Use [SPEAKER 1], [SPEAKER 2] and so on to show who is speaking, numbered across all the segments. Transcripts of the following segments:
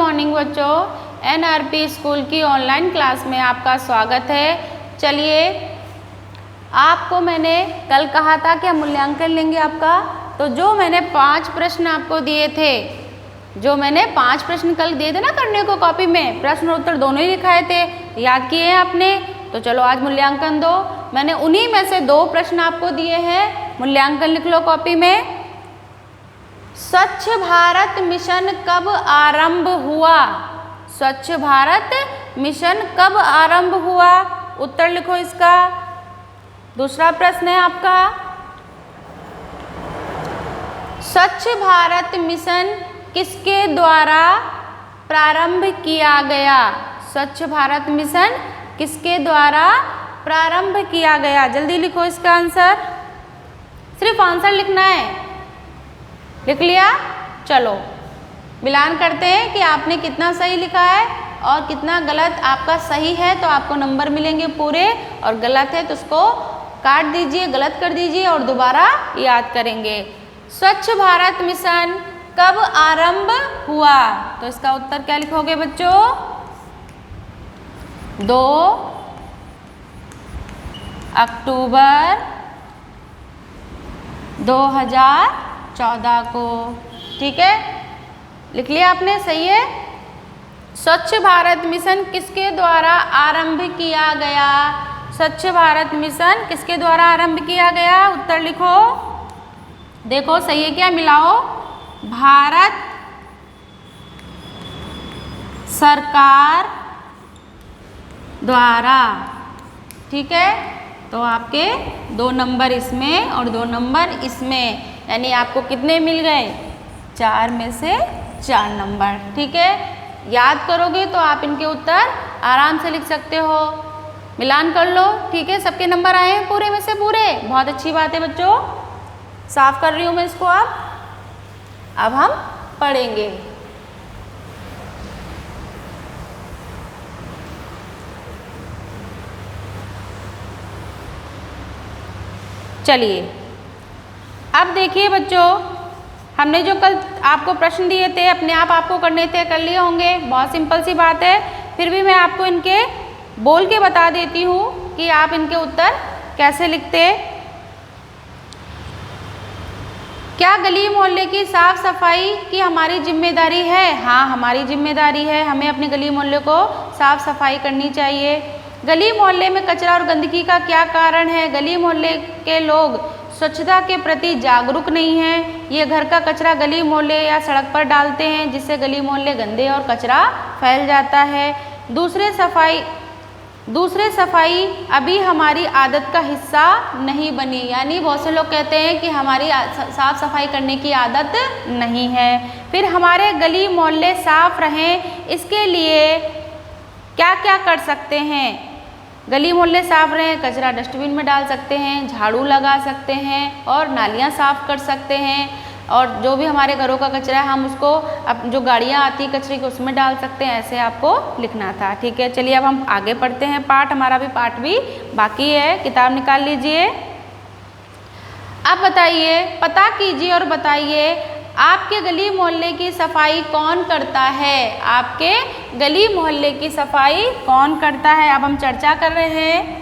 [SPEAKER 1] Morning बच्चों, NRP school की online class में आपका स्वागत है। चलिए, आपको मैंने कल कहा था कि हम मूल्यांकन लेंगे आपका, तो जो मैंने 5 प्रश्न आपको दिए थे, जो मैंने 5 प्रश्न कल दिए थे ना करने को कॉपी में, प्रश्न और उत्तर दोनों ही लिखाए थे, याद किए हैं आपने? तो चलो आज मूल्यांकन दो। मैंने उन्हीं में से 2 प्रश्न आपको दिए हैं, मूल्यांकन लिख लो कॉपी में। स्वच्छ भारत मिशन कब आरंभ हुआ? स्वच्छ भारत मिशन कब आरंभ हुआ? उत्तर लिखो इसका। दूसरा प्रश्न है आपका, स्वच्छ भारत मिशन किसके द्वारा प्रारंभ किया गया? स्वच्छ भारत मिशन किसके द्वारा प्रारंभ किया गया? जल्दी लिखो इसका आंसर, सिर्फ आंसर लिखना है। लिख लिया? चलो मिलान करते हैं कि आपने कितना सही लिखा है और कितना गलत। आपका सही है तो आपको नंबर मिलेंगे पूरे, और गलत है तो उसको काट दीजिए, गलत कर दीजिए और दोबारा याद करेंगे। स्वच्छ भारत मिशन कब आरंभ हुआ? तो इसका उत्तर क्या लिखोगे बच्चों? 2 अक्टूबर 2014 को। ठीक है, लिख लिया आपने? सही है। स्वच्छ भारत मिशन किसके द्वारा आरंभ किया गया? स्वच्छ भारत मिशन किसके द्वारा आरंभ किया गया? उत्तर लिखो। देखो सही है क्या? मिलाओ। भारत सरकार द्वारा। ठीक है, तो आपके 2 नंबर इसमें और 2 नंबर इसमें, यानी आपको कितने मिल गए? 4 में से 4 नंबर। ठीक है, याद करोगे तो आप इनके उत्तर आराम से लिख सकते हो। मिलान कर लो। ठीक है, सबके नंबर आए हैं पूरे में से पूरे? बहुत अच्छी बात है बच्चों। साफ कर रही हूँ मैं इसको। अब हम पढ़ेंगे। चलिए, अब देखिए बच्चों, हमने जो कल आपको प्रश्न दिए थे अपने आप आपको करने थे, कर लिए होंगे। बहुत सिंपल सी बात है, फिर भी मैं आपको इनके बोल के बता देती हूँ कि आप इनके उत्तर कैसे लिखते। क्या गली मोहल्ले की साफ सफाई की हमारी जिम्मेदारी है? हाँ, हमारी जिम्मेदारी है। हमें अपने गली मोहल्ले को साफ सफाई करनी चाहिए। गली मोहल्ले में कचरा और गंदगी का क्या कारण है? गली मोहल्ले के लोग स्वच्छता के प्रति जागरूक नहीं हैं। ये घर का कचरा गली मोहल्ले या सड़क पर डालते हैं, जिससे गली मोहल्ले गंदे और कचरा फैल जाता है। दूसरे सफाई अभी हमारी आदत का हिस्सा नहीं बनी। यानी बहुत से लोग कहते हैं कि हमारी साफ सफाई करने की आदत नहीं है। फिर हमारे गली मोहल्ले साफ रहें, इसके लिए क्या क्या कर सकते हैं? गली मोहल्ले साफ रहें, कचरा डस्टबिन में डाल सकते हैं, झाड़ू लगा सकते हैं और नालियाँ साफ कर सकते हैं। और जो भी हमारे घरों का कचरा है हम उसको अब जो गाड़ियाँ आती है कचरे की उसमें डाल सकते हैं। ऐसे आपको लिखना था। ठीक है, चलिए अब हम आगे पढ़ते हैं। हमारा पाठ भी बाकी है। किताब निकाल लीजिए। अब बताइए, पता कीजिए और बताइए, आपके गली मोहल्ले की सफाई कौन करता है? आपके गली मोहल्ले की सफाई कौन करता है? अब हम चर्चा कर रहे हैं।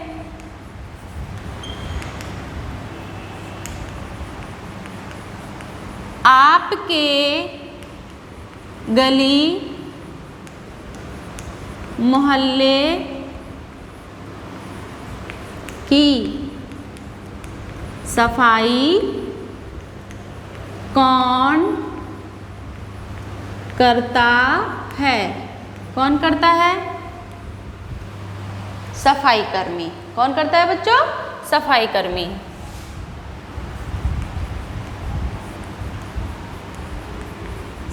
[SPEAKER 1] आपके गली मोहल्ले की सफाई कौन करता है? कौन करता है? सफाई कर्मी। कौन करता है बच्चों? सफाई कर्मी।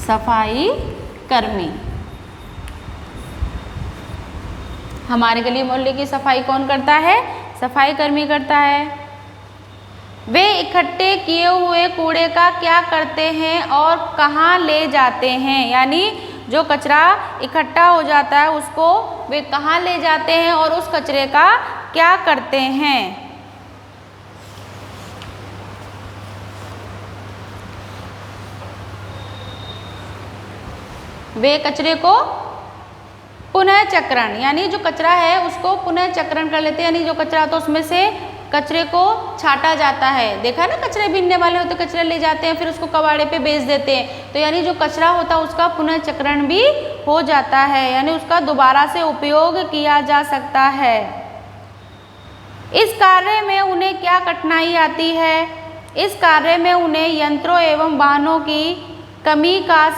[SPEAKER 1] सफाई कर्मी। हमारे गली मोहल्ले की सफाई कौन करता है? सफाई कर्मी करता है। वे इकट्ठे किए हुए कूड़े का क्या करते हैं और कहाँ ले जाते हैं? यानी जो कचरा इकट्ठा हो जाता है उसको वे कहाँ ले जाते हैं और उस कचरे का क्या करते हैं? वे कचरे को पुनः चक्रण, यानी जो कचरा है उसको पुनः चक्रण कर लेते हैं, यानी जो कचरा तो उसमें से कचरे को छाटा जाता है। देखा ना, कचरे बीनने वाले होते कचरा ले जाते हैं फिर उसको कबाड़े पे बेच देते हैं, तो यानी जो कचरा होता है उसका पुनः चक्रण भी हो जाता है, यानी उसका दोबारा से उपयोग किया जा सकता है। इस कार्य में उन्हें क्या कठिनाई आती है? इस कार्य में उन्हें यंत्रों एवं वाहनों की कमी का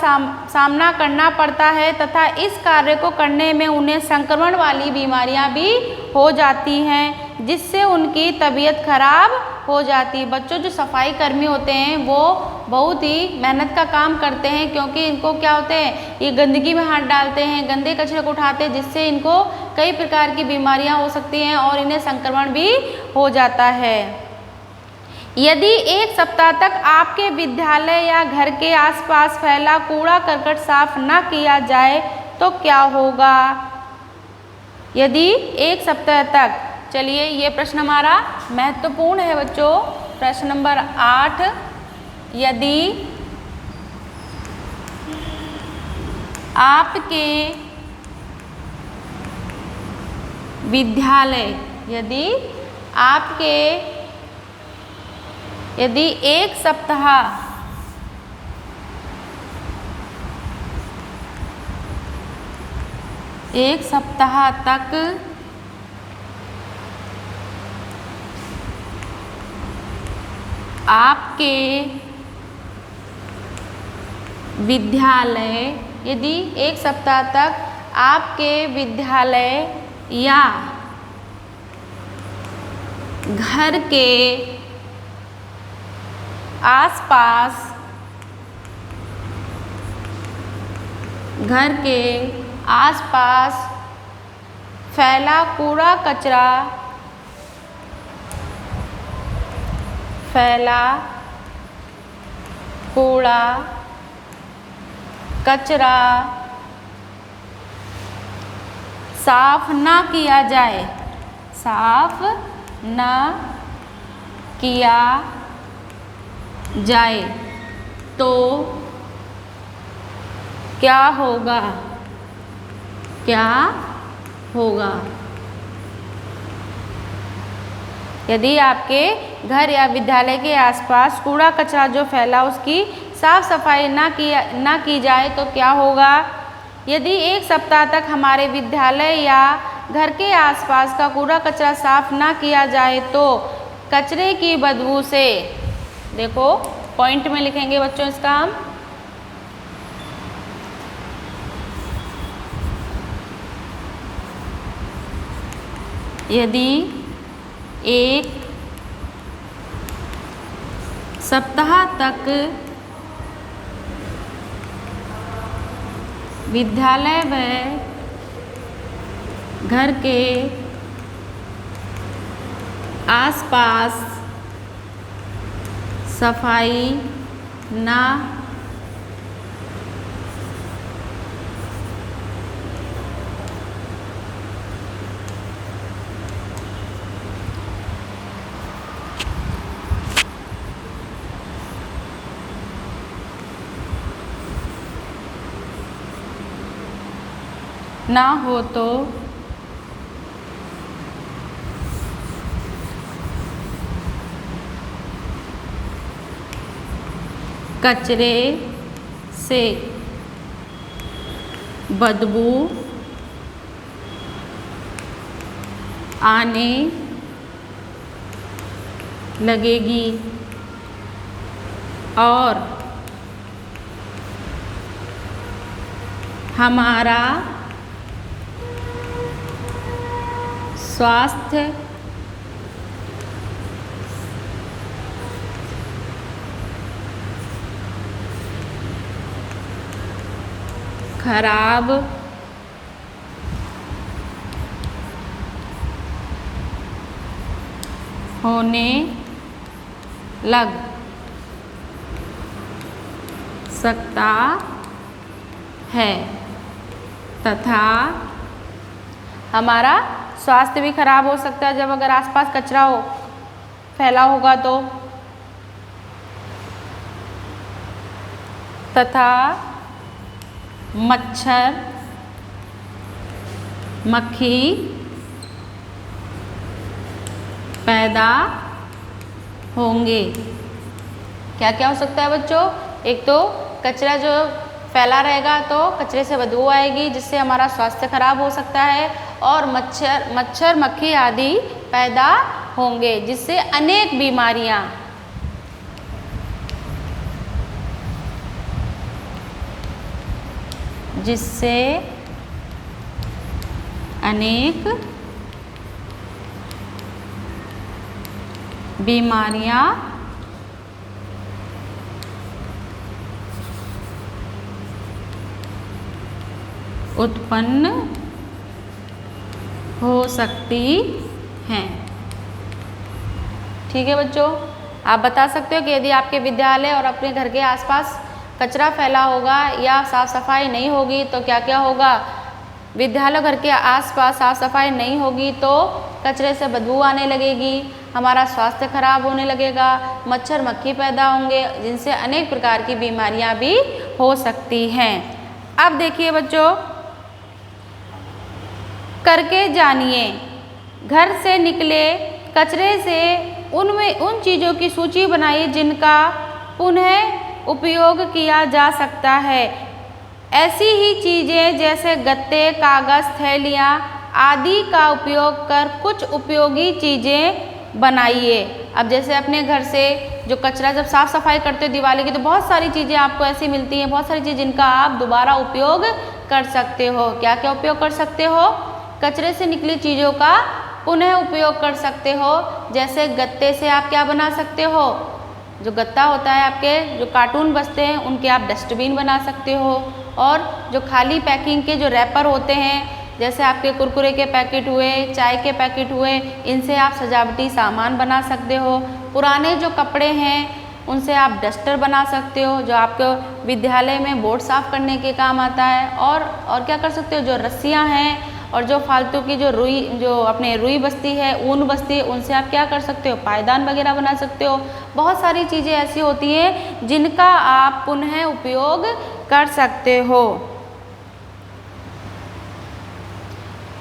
[SPEAKER 1] सामना करना पड़ता है तथा इस कार्य को करने में उन्हें संक्रमण वाली बीमारियां भी हो जाती हैं, जिससे उनकी तबीयत खराब हो जाती है। बच्चों, जो सफाई कर्मी होते हैं वो बहुत ही मेहनत का काम करते हैं, क्योंकि इनको क्या होते हैं, ये गंदगी में हाथ डालते हैं, गंदे कचरे को उठाते हैं, जिससे इनको कई प्रकार की बीमारियां हो सकती हैं और इन्हें संक्रमण भी हो जाता है। यदि एक सप्ताह तक आपके विद्यालय या घर के आसपास फैला कूड़ा करकट साफ न किया जाए तो क्या होगा? यदि एक सप्ताह तक, चलिए ये प्रश्न हमारा महत्वपूर्ण है बच्चों, प्रश्न नंबर 8। यदि आपके विद्यालय, यदि एक सप्ताह तक आपके विद्यालय, यदि एक सप्ताह तक आपके विद्यालय या घर के आसपास फैला कूड़ा कचरा साफ न किया जाए तो क्या होगा? यदि आपके घर या विद्यालय के आसपास कूड़ा कचरा जो फैला उसकी साफ सफाई ना की जाए तो क्या होगा? यदि एक सप्ताह तक हमारे विद्यालय या घर के आसपास का कूड़ा कचरा साफ ना किया जाए तो कचरे की बदबू से, देखो पॉइंट में लिखेंगे बच्चों इसका हम, यदि एक सप्ताह तक विद्यालय व घर के आसपास सफाई ना हो तो कचरे से बदबू आने लगेगी और हमारा स्वास्थ्य खराब होने लग सकता है तथा हमारा स्वास्थ्य भी खराब हो सकता है जब अगर आसपास कचरा फैला होगा तो, तथा मच्छर मक्खी पैदा होंगे। क्या क्या हो सकता है बच्चों? एक तो कचरा जो फैला रहेगा तो कचरे से बदबू आएगी जिससे हमारा स्वास्थ्य खराब हो सकता है, और मच्छर मक्खी आदि पैदा होंगे जिससे अनेक बीमारियां उत्पन्न हो सकती हैं। ठीक है बच्चों, आप बता सकते हो कि यदि आपके विद्यालय और अपने घर के आसपास कचरा फैला होगा या साफ सफाई नहीं होगी तो क्या क्या होगा? विद्यालय घर के आसपास साफ सफाई नहीं होगी तो कचरे से बदबू आने लगेगी, हमारा स्वास्थ्य खराब होने लगेगा, मच्छर मक्खी पैदा होंगे जिनसे अनेक प्रकार की बीमारियां भी हो सकती हैं। अब देखिए बच्चों, करके जानिए। घर से निकले कचरे से उन चीज़ों की सूची बनाइए जिनका पुनः उपयोग किया जा सकता है। ऐसी ही चीज़ें जैसे गत्ते, कागज़, थैलियाँ आदि का उपयोग कर कुछ उपयोगी चीज़ें बनाइए। अब जैसे अपने घर से जो कचरा जब साफ़ सफाई करते हो दिवाली की तो बहुत सारी चीज़ें आपको ऐसी मिलती हैं, बहुत सारी चीज़ जिनका आप दोबारा उपयोग कर सकते हो। क्या क्या उपयोग कर सकते हो? कचरे से निकली चीज़ों का पुनः उपयोग कर सकते हो। जैसे गत्ते से आप क्या बना सकते हो? जो गत्ता होता है, आपके जो कार्टून बचते हैं उनके आप डस्टबिन बना सकते हो। और जो खाली पैकिंग के जो रैपर होते हैं, जैसे आपके कुरकुरे के पैकेट हुए, चाय के पैकेट हुए, इनसे आप सजावटी सामान बना सकते हो। पुराने जो कपड़े हैं उनसे आप डस्टर बना सकते हो जो आपके विद्यालय में बोर्ड साफ करने के काम आता है। और क्या कर सकते हो? जो रस्सियाँ हैं और जो फालतू की जो अपने रुई बस्ती है, ऊन बस्ती है, उनसे आप क्या कर सकते हो? पायदान वगैरह बना सकते हो। बहुत सारी चीज़ें ऐसी होती हैं जिनका आप पुनः उपयोग कर सकते हो।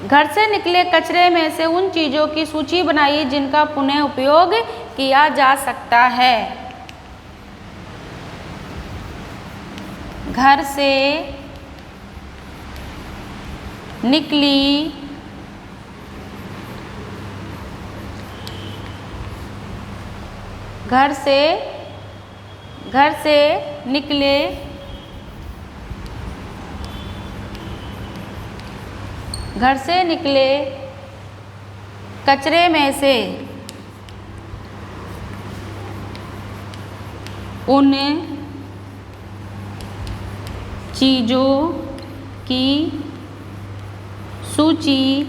[SPEAKER 1] घर से निकले कचरे में से उन चीज़ों की सूची बनाइए जिनका पुनः उपयोग किया जा सकता है। घर से निकली घर से निकले कचरे में से उन चीज़ों की सूची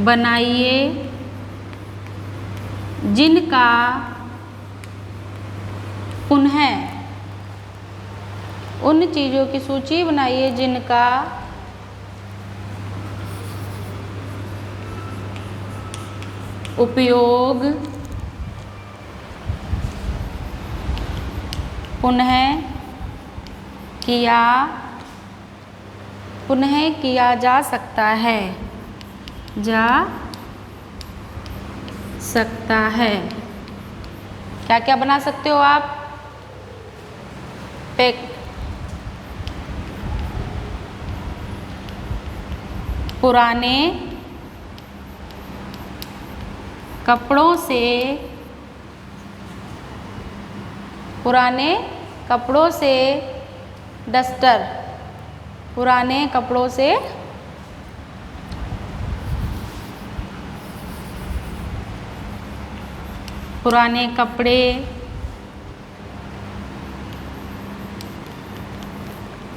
[SPEAKER 1] बनाइए जिनका पुनः उन चीज़ों की सूची बनाइए जिनका उपयोग पुनः किया जा सकता है क्या क्या बना सकते हो आप? पुराने कपड़ों से डस्टर, पुराने कपड़ों से पुराने कपड़े,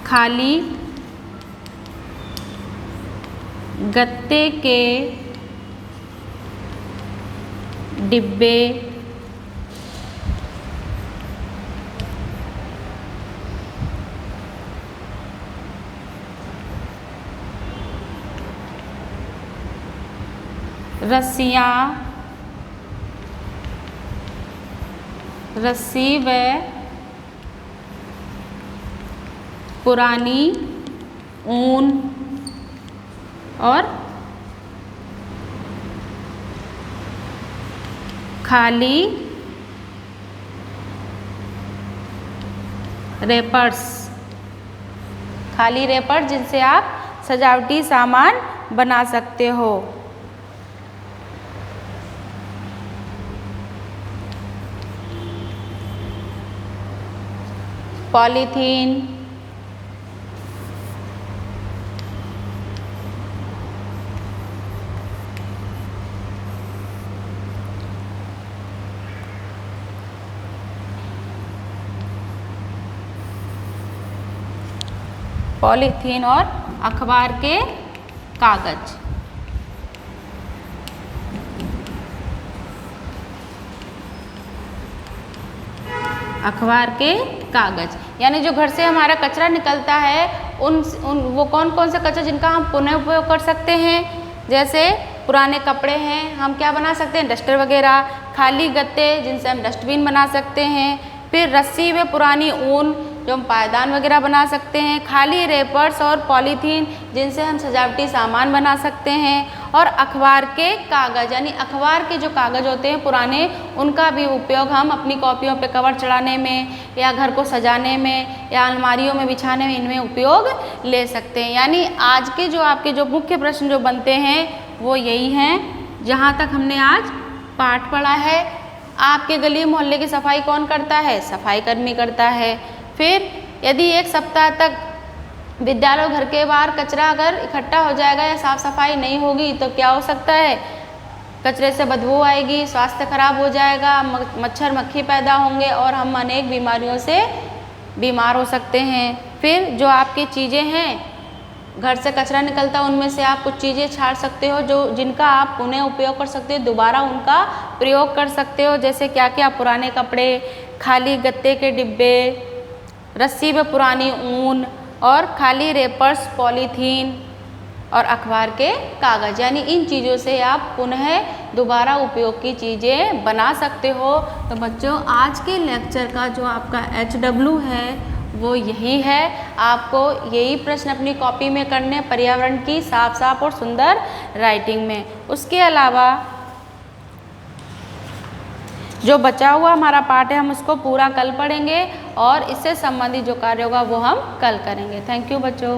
[SPEAKER 1] खाली गत्ते के डिब्बे, रस्सी व पुरानी ऊन और खाली रैपर्स, खाली रैपर जिनसे आप सजावटी सामान बना सकते हो। पॉलीथीन, पॉलीथीन और अखबार के कागज। अखबार के कागज यानी जो घर से हमारा कचरा निकलता है उन वो कौन कौन सा कचरा जिनका हम पुनः उपयोग कर सकते हैं, जैसे पुराने कपड़े हैं, हम क्या बना सकते हैं, डस्टर वगैरह। खाली गत्ते जिनसे हम डस्टबिन बना सकते हैं। फिर रस्सी व पुरानी ऊन जो हम पायदान वगैरह बना सकते हैं। खाली रैपर्स और पॉलीथीन जिनसे हम सजावटी सामान बना सकते हैं। और अखबार के कागज़ यानी अखबार के जो कागज़ होते हैं पुराने, उनका भी उपयोग हम अपनी कॉपियों पे कवर चढ़ाने में या घर को सजाने में या अलमारियों में बिछाने में इनमें उपयोग ले सकते हैं। यानी आज के जो आपके जो मुख्य प्रश्न जो बनते हैं वो यही हैं। जहाँ तक हमने आज पाठ पढ़ा है, आपके गली मोहल्ले की सफाई कौन करता है, सफाई कर्मी करता है। फिर यदि एक सप्ताह तक विद्यालय घर के बाहर कचरा अगर इकट्ठा हो जाएगा या साफ सफाई नहीं होगी तो क्या हो सकता है, कचरे से बदबू आएगी, स्वास्थ्य खराब हो जाएगा, मच्छर मक्खी पैदा होंगे और हम अनेक बीमारियों से बीमार हो सकते हैं। फिर जो आपकी चीज़ें हैं, घर से कचरा निकलता है उनमें से आप कुछ चीज़ें छाड़ सकते हो जो जिनका आप पुनः उपयोग कर सकते हो, दोबारा उनका प्रयोग कर सकते हो। जैसे क्या क्या, पुराने कपड़े, खाली गत्ते के डिब्बे, रस्सी व पुरानी ऊन और खाली रैपर्स, पॉलीथीन और अखबार के कागज़। यानी इन चीज़ों से आप पुनः दोबारा उपयोग की चीज़ें बना सकते हो। तो बच्चों आज के लेक्चर का जो आपका HW है वो यही है। आपको यही प्रश्न अपनी कॉपी में करने, पर्यावरण की साफ साफ और सुंदर राइटिंग में। उसके अलावा जो बचा हुआ हमारा पाठ है हम उसको पूरा कल पढ़ेंगे और इससे संबंधित जो कार्य होगा वो हम कल करेंगे। थैंक यू बच्चों।